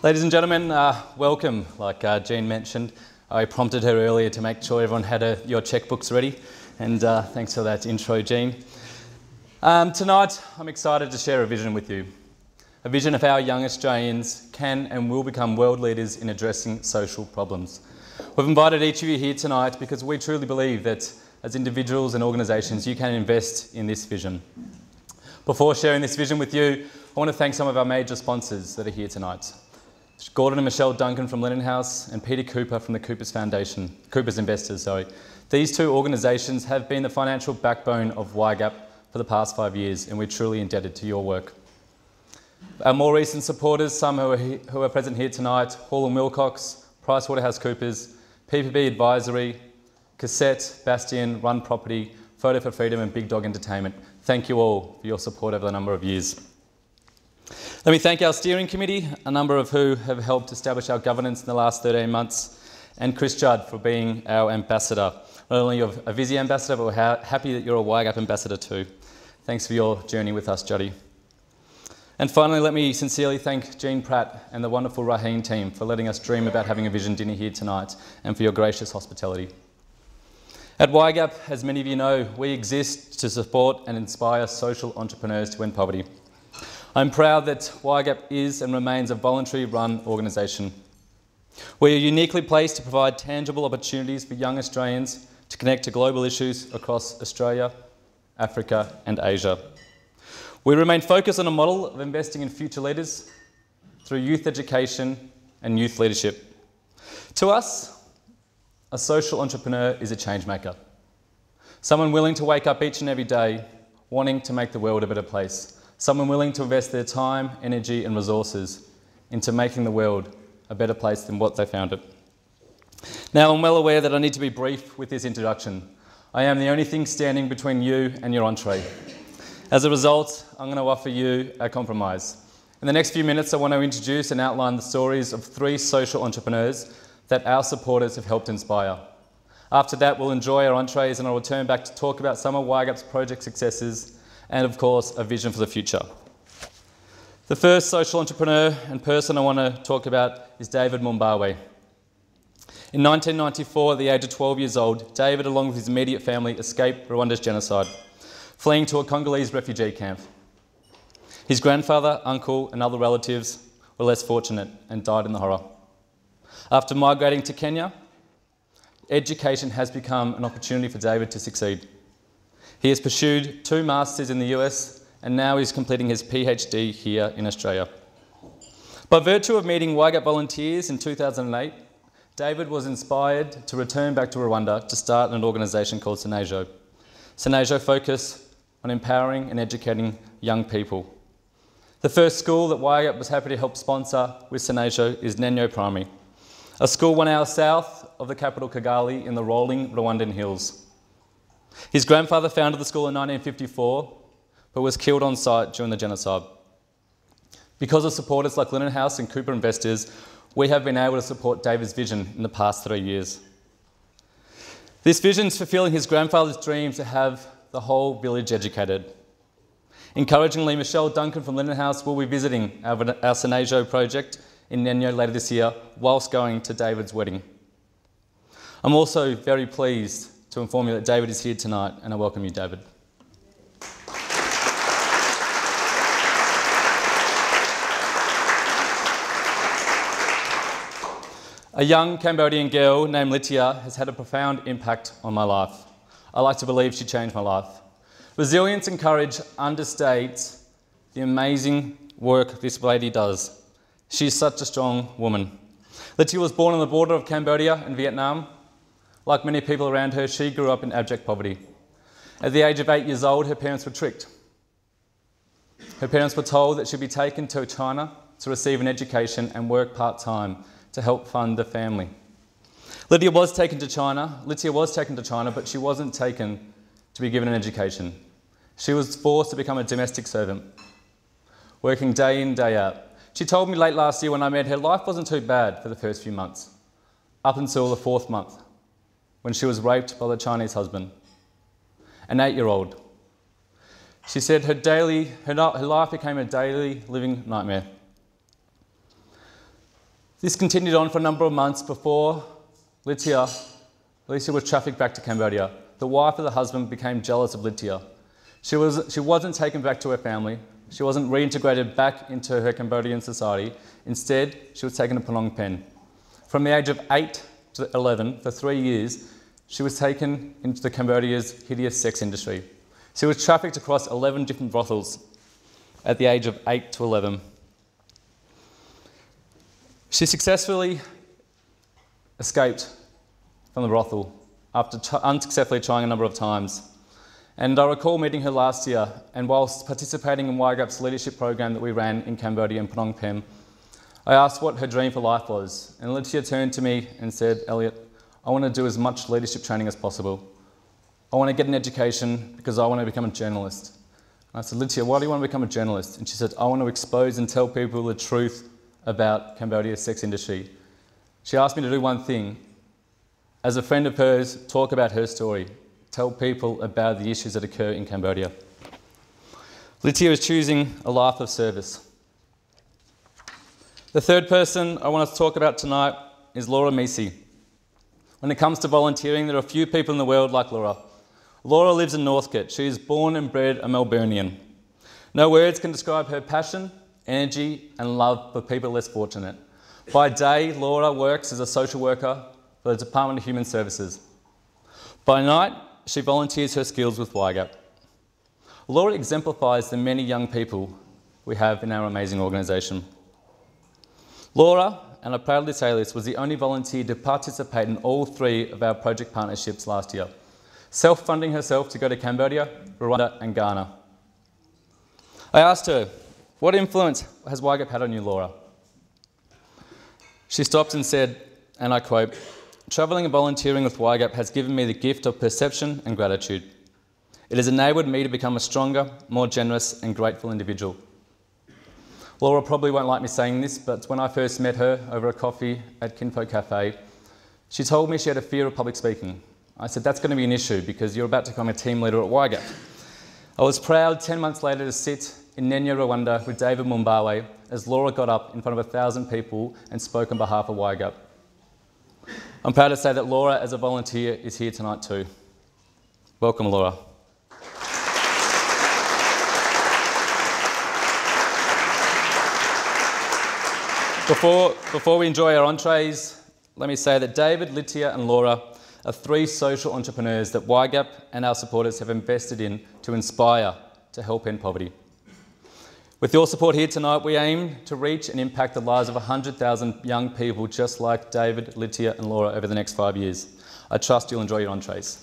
Ladies and gentlemen, welcome. Like Jean mentioned, I prompted her earlier to make sure everyone had your checkbooks ready, and thanks for that intro, Jean. Tonight, I'm excited to share a vision with you. A vision of how young Australians can and will become world leaders in addressing social problems. We've invited each of you here tonight because we truly believe that as individuals and organisations, you can invest in this vision. Before sharing this vision with you, I want to thank some of our major sponsors that are here tonight. Gordon and Michelle Duncan from Lennon House and Peter Cooper from the Coopers Foundation, Coopers Investors, sorry. These two organisations have been the financial backbone of YGAP for the past 5 years, and we're truly indebted to your work. Our more recent supporters, some who are present here tonight, Hall & Wilcox, PricewaterhouseCoopers, PPB Advisory, Cassette, Bastion, Run Property, Photo for Freedom and Big Dog Entertainment. Thank you all for your support over the number of years. Let me thank our steering committee, a number of who have helped establish our governance in the last 13 months, and Chris Judd for being our ambassador. Not only a Visi ambassador, but we're happy that you're a YGAP ambassador too. Thanks for your journey with us, Juddy. And finally, let me sincerely thank Jean Pratt and the wonderful Raheen team for letting us dream about having a vision dinner here tonight and for your gracious hospitality. At YGAP, as many of you know, we exist to support and inspire social entrepreneurs to end poverty. I'm proud that YGAP is and remains a voluntary-run organisation. We are uniquely placed to provide tangible opportunities for young Australians to connect to global issues across Australia, Africa and Asia. We remain focused on a model of investing in future leaders through youth education and youth leadership. To us, a social entrepreneur is a change maker. Someone willing to wake up each and every day wanting to make the world a better place. Someone willing to invest their time, energy and resources into making the world a better place than what they found it. Now, I'm well aware that I need to be brief with this introduction. I am the only thing standing between you and your entree. As a result, I'm going to offer you a compromise. In the next few minutes, I want to introduce and outline the stories of 3 social entrepreneurs that our supporters have helped inspire. After that, we'll enjoy our entrees and I'll return back to talk about some of YGAP's project successes and, of course, a vision for the future. The first social entrepreneur and person I want to talk about is David Mumbawe. In 1994, at the age of 12 years old, David, along with his immediate family, escaped Rwanda's genocide, fleeing to a Congolese refugee camp. His grandfather, uncle and other relatives were less fortunate and died in the horror. After migrating to Kenya, education has become an opportunity for David to succeed. He has pursued 2 masters in the US and now is completing his PhD here in Australia. By virtue of meeting YGAP volunteers in 2008, David was inspired to return back to Rwanda to start an organisation called Senejo. Senejo focused on empowering and educating young people. The first school that YGAP was happy to help sponsor with Senejo is Nenyo Primary, a school 1 hour south of the capital Kigali in the rolling Rwandan hills. His grandfather founded the school in 1954, but was killed on site during the genocide. Because of supporters like Lennon House and Cooper Investors, we have been able to support David's vision in the past 3 years. This vision is fulfilling his grandfather's dreams to have the whole village educated. Encouragingly, Michelle Duncan from Lennon House will be visiting our Senejo project in Nenyo later this year, whilst going to David's wedding. I'm also very pleased to inform you that David is here tonight, and I welcome you, David. A young Cambodian girl named Lytia has had a profound impact on my life. I like to believe she changed my life. Resilience and courage understates the amazing work this lady does. She is such a strong woman. Lytia was born on the border of Cambodia and Vietnam. Like many people around her, she grew up in abject poverty. At the age of 8 years old, her parents were tricked. Her parents were told that she'd be taken to China to receive an education and work part-time to help fund the family. Lytia was taken to China, but she wasn't taken to be given an education. She was forced to become a domestic servant, working day in, day out. She told me late last year when I met her, life wasn't too bad for the first few months, up until the 4th month, when she was raped by the Chinese husband, an 8-year-old. She said her life became a daily living nightmare. This continued on for a number of months before Lytia was trafficked back to Cambodia. The wife of the husband became jealous of Lytia. She wasn't taken back to her family. She wasn't reintegrated back into her Cambodian society. Instead, she was taken to Phnom Penh. From the age of 8 to 11, for 3 years, she was taken into Cambodia's hideous sex industry. She was trafficked across 11 different brothels at the age of 8 to 11. She successfully escaped from the brothel after unsuccessfully trying a number of times. And I recall meeting her last year, and whilst participating in YGAP's leadership program that we ran in Cambodia and Phnom Penh, I asked what her dream for life was. And Lytia turned to me and said, "Elliot, I want to do as much leadership training as possible. I want to get an education because I want to become a journalist." And I said, "Lytia, why do you want to become a journalist?" And she said, "I want to expose and tell people the truth about Cambodia's sex industry." She asked me to do one thing. As a friend of hers, talk about her story. Tell people about the issues that occur in Cambodia. Lytia is choosing a life of service. The third person I want us to talk about tonight is Laura Misi. When it comes to volunteering, there are few people in the world like Laura. Laura lives in Northcote. She is born and bred a Melburnian. No words can describe her passion, energy and love for people less fortunate. By day, Laura works as a social worker for the Department of Human Services. By night, she volunteers her skills with YGAP. Laura exemplifies the many young people we have in our amazing organisation. Laura, and I proudly say this, was the only volunteer to participate in all 3 of our project partnerships last year, self-funding herself to go to Cambodia, Rwanda and Ghana. I asked her, "What influence has YGAP had on you, Laura?" She stopped and said, and I quote, "Travelling and volunteering with YGAP has given me the gift of perception and gratitude. It has enabled me to become a stronger, more generous and grateful individual." Laura probably won't like me saying this, but when I first met her over a coffee at Kinpo Cafe, she told me she had a fear of public speaking. I said, "That's going to be an issue because you're about to become a team leader at YGAP." I was proud 10 months later to sit in Nenya, Rwanda with David Mumbawe as Laura got up in front of 1,000 people and spoke on behalf of YGAP. I'm proud to say that Laura, as a volunteer, is here tonight too. Welcome, Laura. Before we enjoy our entrees, let me say that David, Lytia and Laura are 3 social entrepreneurs that YGAP and our supporters have invested in to inspire to help end poverty. With your support here tonight, we aim to reach and impact the lives of 100,000 young people just like David, Lytia and Laura over the next 5 years. I trust you'll enjoy your entrees.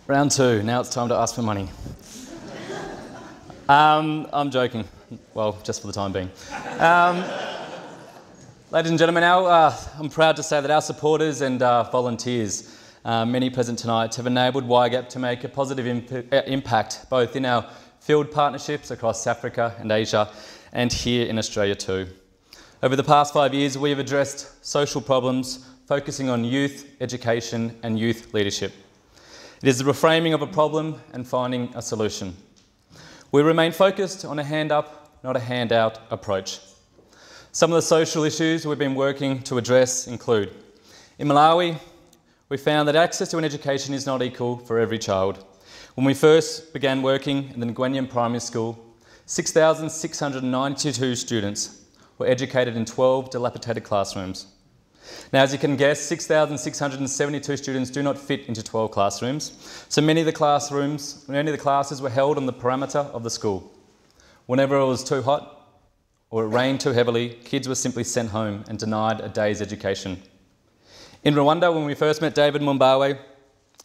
Round 2, now it's time to ask for money. I'm joking, well, just for the time being. Ladies and gentlemen, I'm proud to say that our supporters and volunteers, many present tonight, have enabled YGAP to make a positive impact both in our field partnerships across Africa and Asia and here in Australia too. Over the past 5 years, we have addressed social problems, focusing on youth education and youth leadership. It is the reframing of a problem and finding a solution. We remain focused on a hand-up, not a handout approach. Some of the social issues we've been working to address include: in Malawi, we found that access to an education is not equal for every child. When we first began working in the Nguyen Primary School, 6,692 students were educated in 12 dilapidated classrooms. Now, as you can guess, 6,672 students do not fit into 12 classrooms, so many of the classes were held on the perimeter of the school. Whenever it was too hot or it rained too heavily, kids were simply sent home and denied a day's education. In Rwanda, when we first met David Mumbawe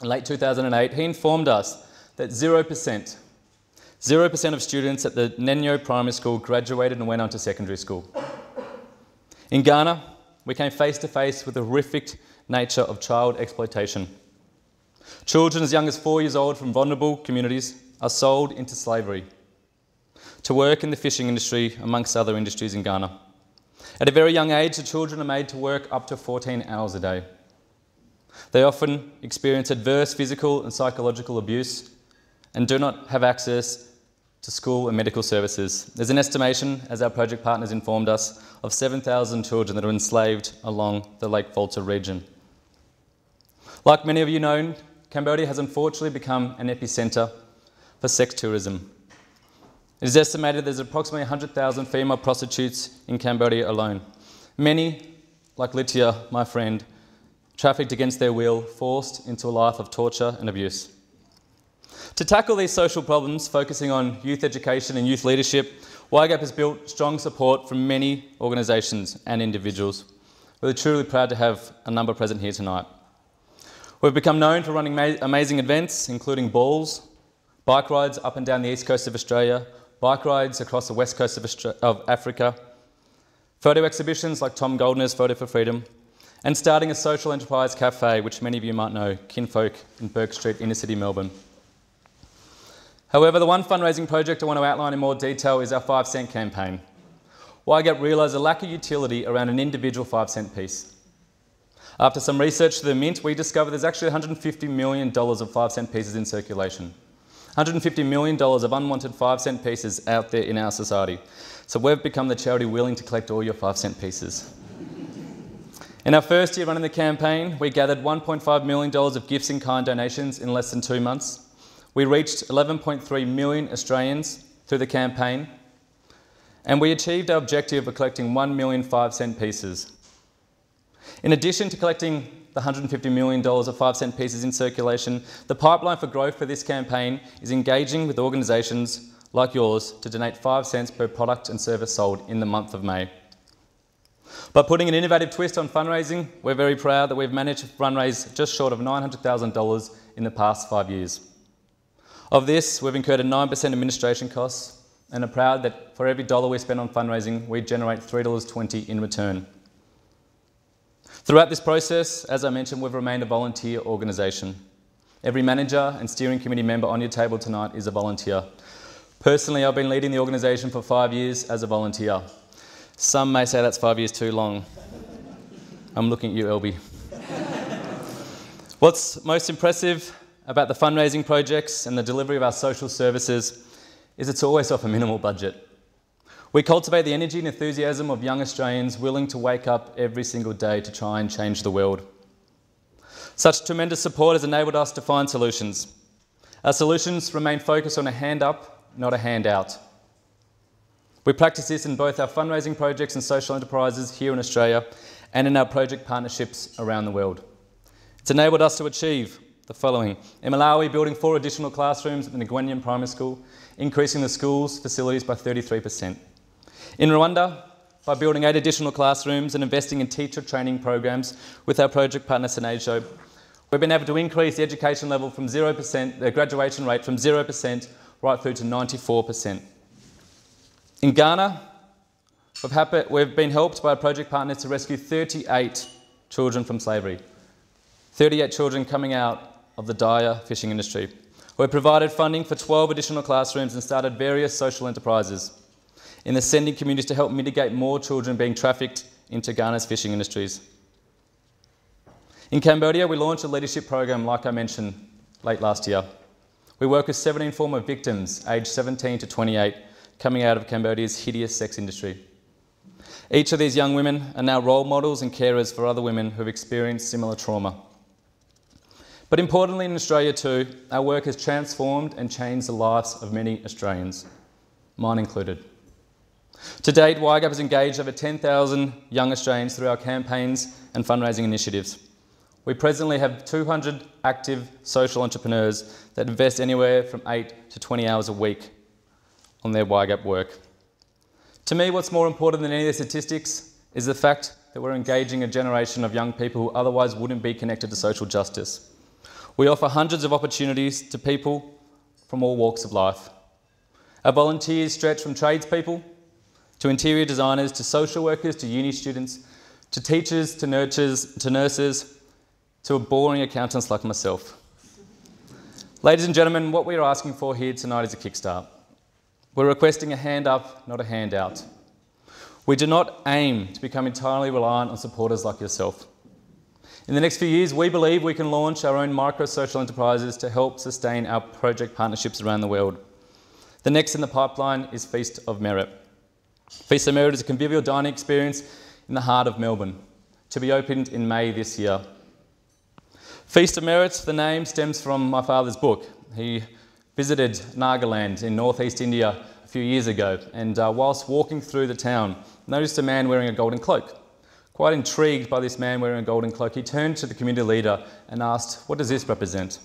in late 2008, he informed us that 0% of students at the Nenyo Primary School graduated and went on to secondary school. In Ghana, we came face to face with the horrific nature of child exploitation. Children as young as 4 years old from vulnerable communities are sold into slavery to work in the fishing industry, amongst other industries in Ghana. At a very young age, the children are made to work up to 14 hours a day. They often experience adverse physical and psychological abuse and do not have access to school and medical services. There's an estimation, as our project partners informed us, of 7,000 children that are enslaved along the Lake Volta region. Like many of you know, Cambodia has unfortunately become an epicentre for sex tourism. It is estimated there's approximately 100,000 female prostitutes in Cambodia alone. Many, like Lytia, my friend, trafficked against their will, forced into a life of torture and abuse. To tackle these social problems, focusing on youth education and youth leadership, YGAP has built strong support from many organisations and individuals. We're truly proud to have a number present here tonight. We've become known for running amazing events, including balls, bike rides up and down the east coast of Australia, bike rides across the west coast of Africa, photo exhibitions like Tom Goldner's Photo for Freedom, and starting a social enterprise cafe, which many of you might know, Kinfolk in Burke Street, inner city Melbourne. However, the one fundraising project I want to outline in more detail is our 5 cent campaign. YGAP realised a lack of utility around an individual 5 cent piece. After some research to the Mint, we discovered there's actually $150 million of 5 cent pieces in circulation. $150 million of unwanted 5 cent pieces out there in our society. So we've become the charity willing to collect all your 5 cent pieces. In our first year running the campaign, we gathered $1.5 million of gifts in kind donations in less than 2 months. We reached 11.3 million Australians through the campaign, and we achieved our objective of collecting 1 million 5 cent pieces. In addition to collecting the $150 million of 5 cent pieces in circulation, the pipeline for growth for this campaign is engaging with organisations like yours to donate 5 cents per product and service sold in the month of May. By putting an innovative twist on fundraising, we're very proud that we've managed to fundraise just short of $900,000 in the past 5 years. Of this, we've incurred a 9% administration costs and are proud that for every dollar we spend on fundraising, we generate $3.20 in return. Throughout this process, as I mentioned, we've remained a volunteer organisation. Every manager and steering committee member on your table tonight is a volunteer. Personally, I've been leading the organisation for 5 years as a volunteer. Some may say that's 5 years too long. I'm looking at you, Elby. What's most impressive about the fundraising projects and the delivery of our social services is it's always off a minimal budget. We cultivate the energy and enthusiasm of young Australians willing to wake up every single day to try and change the world. Such tremendous support has enabled us to find solutions. Our solutions remain focused on a hand up, not a handout. We practice this in both our fundraising projects and social enterprises here in Australia and in our project partnerships around the world. It's enabled us to achieve the following. In Malawi, building 4 additional classrooms in the Gwenyan Primary School, increasing the school's facilities by 33%. In Rwanda, by building 8 additional classrooms and investing in teacher training programs with our project partner Senajo, we've been able to increase the education level from 0%, the graduation rate from 0% right through to 94%. In Ghana, we've been helped by our project partners to rescue 38 children from slavery. 38 children coming out of the dire fishing industry. We've provided funding for 12 additional classrooms and started various social enterprises in the sending communities to help mitigate more children being trafficked into Ghana's fishing industries. In Cambodia, we launched a leadership program, like I mentioned, late last year. We work with 17 former victims, aged 17 to 28, coming out of Cambodia's hideous sex industry. Each of these young women are now role models and carers for other women who have experienced similar trauma. But importantly in Australia too, our work has transformed and changed the lives of many Australians, mine included. To date, YGAP has engaged over 10,000 young Australians through our campaigns and fundraising initiatives. We presently have 200 active social entrepreneurs that invest anywhere from 8 to 20 hours a week on their YGAP work. To me, what's more important than any of the statistics is the fact that we're engaging a generation of young people who otherwise wouldn't be connected to social justice. We offer hundreds of opportunities to people from all walks of life. Our volunteers stretch from tradespeople to interior designers, to social workers, to uni students, to teachers, to nurses, to boring accountants like myself. Ladies and gentlemen, what we are asking for here tonight is a kickstart. We're requesting a hand up, not a handout. We do not aim to become entirely reliant on supporters like yourself. In the next few years, we believe we can launch our own micro-social enterprises to help sustain our project partnerships around the world. The next in the pipeline is Feast of Merit. Feast of Merit is a convivial dining experience in the heart of Melbourne, to be opened in May this year. Feast of Merit, the name stems from my father's book. He visited Nagaland in northeast India a few years ago, and whilst walking through the town, noticed a man wearing a golden cloak. Quite intrigued by this man wearing a golden cloak, he turned to the community leader and asked, "What does this represent?"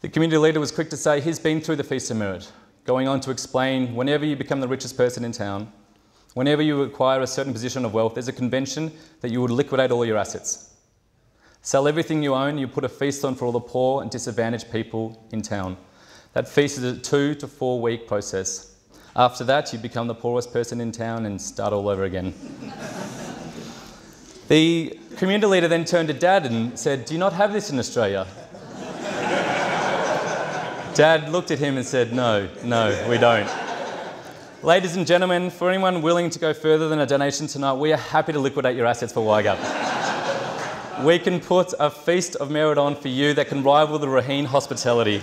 The community leader was quick to say he's been through the Feast of Merit, going on to explain whenever you become the richest person in town, whenever you acquire a certain position of wealth, there's a convention that you would liquidate all your assets. Sell everything you own, you put a feast on for all the poor and disadvantaged people in town. That feast is a 2 to 4 week process. After that, you become the poorest person in town and start all over again. The community leader then turned to Dad and said, "Do you not have this in Australia?" Dad looked at him and said, no, we don't. Ladies and gentlemen, for anyone willing to go further than a donation tonight, we are happy to liquidate your assets for YGAP. We can put a Feast of Merit on for you that can rival the Raheen hospitality.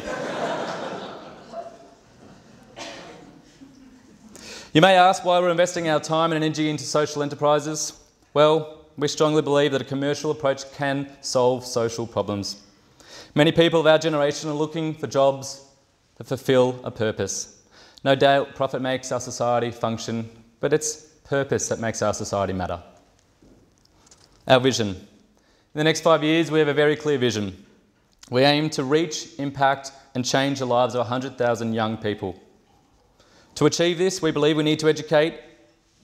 You may ask why we're investing our time and energy into social enterprises. Well, we strongly believe that a commercial approach can solve social problems. Many people of our generation are looking for jobs that fulfil a purpose. No doubt profit makes our society function, but it's purpose that makes our society matter. Our vision. In the next 5 years, we have a very clear vision. We aim to reach, impact and change the lives of 100,000 young people. To achieve this, we believe we need to educate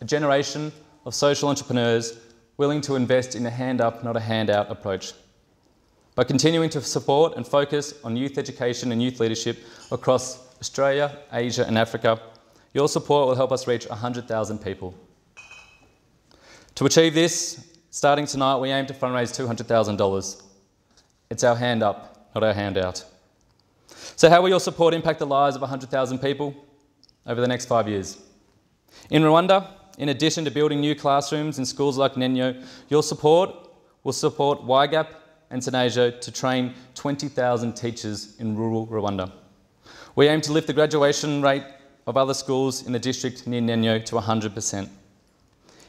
a generation of social entrepreneurs willing to invest in a hand-up, not a handout approach. By continuing to support and focus on youth education and youth leadership across Australia, Asia and Africa, your support will help us reach 100,000 people. To achieve this, starting tonight, we aim to fundraise $200,000. It's our hand up, not our handout. So how will your support impact the lives of 100,000 people over the next 5 years? In Rwanda, in addition to building new classrooms in schools like Nenyo, your support will support YGAP and Tenajo to train 20,000 teachers in rural Rwanda. We aim to lift the graduation rate of other schools in the district near Nenyo to 100%.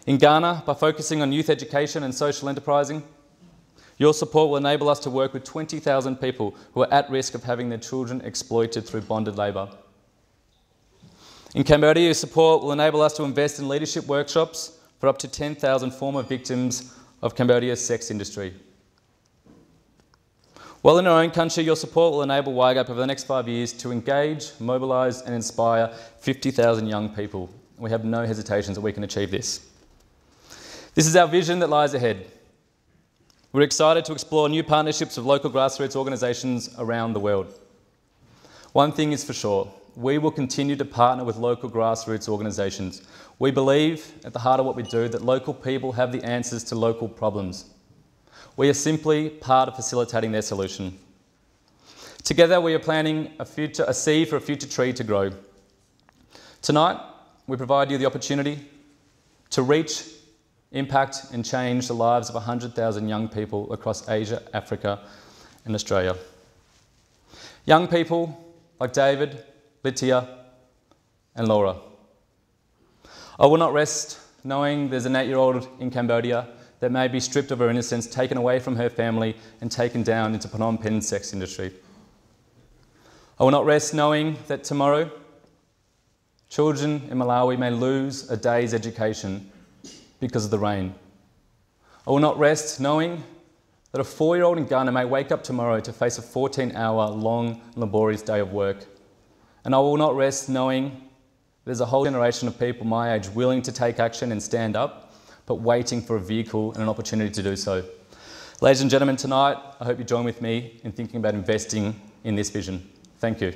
In Ghana, by focusing on youth education and social enterprising, your support will enable us to work with 20,000 people who are at risk of having their children exploited through bonded labour. In Cambodia, your support will enable us to invest in leadership workshops for up to 10,000 former victims of Cambodia's sex industry. While in our own country, your support will enable YGAP over the next 5 years to engage, mobilise and inspire 50,000 young people. We have no hesitations that we can achieve this. This is our vision that lies ahead. We're excited to explore new partnerships with local grassroots organisations around the world. One thing is for sure, we will continue to partner with local grassroots organisations. We believe, at the heart of what we do, that local people have the answers to local problems. We are simply part of facilitating their solution. Together, we are planting a seed for a future tree to grow. Tonight, we provide you the opportunity to reach, impact and change the lives of 100,000 young people across Asia, Africa and Australia. Young people like David, Litia and Laura. I will not rest knowing there's an 8-year-old in Cambodia that may be stripped of her innocence, taken away from her family and taken down into Phnom Penh's sex industry. I will not rest knowing that tomorrow children in Malawi may lose a day's education because of the rain. I will not rest knowing that a 4-year-old in Ghana may wake up tomorrow to face a 14-hour long laborious day of work. And I will not rest knowing there's a whole generation of people my age willing to take action and stand up, but waiting for a vehicle and an opportunity to do so. Ladies and gentlemen, tonight, I hope you join with me in thinking about investing in this vision. Thank you.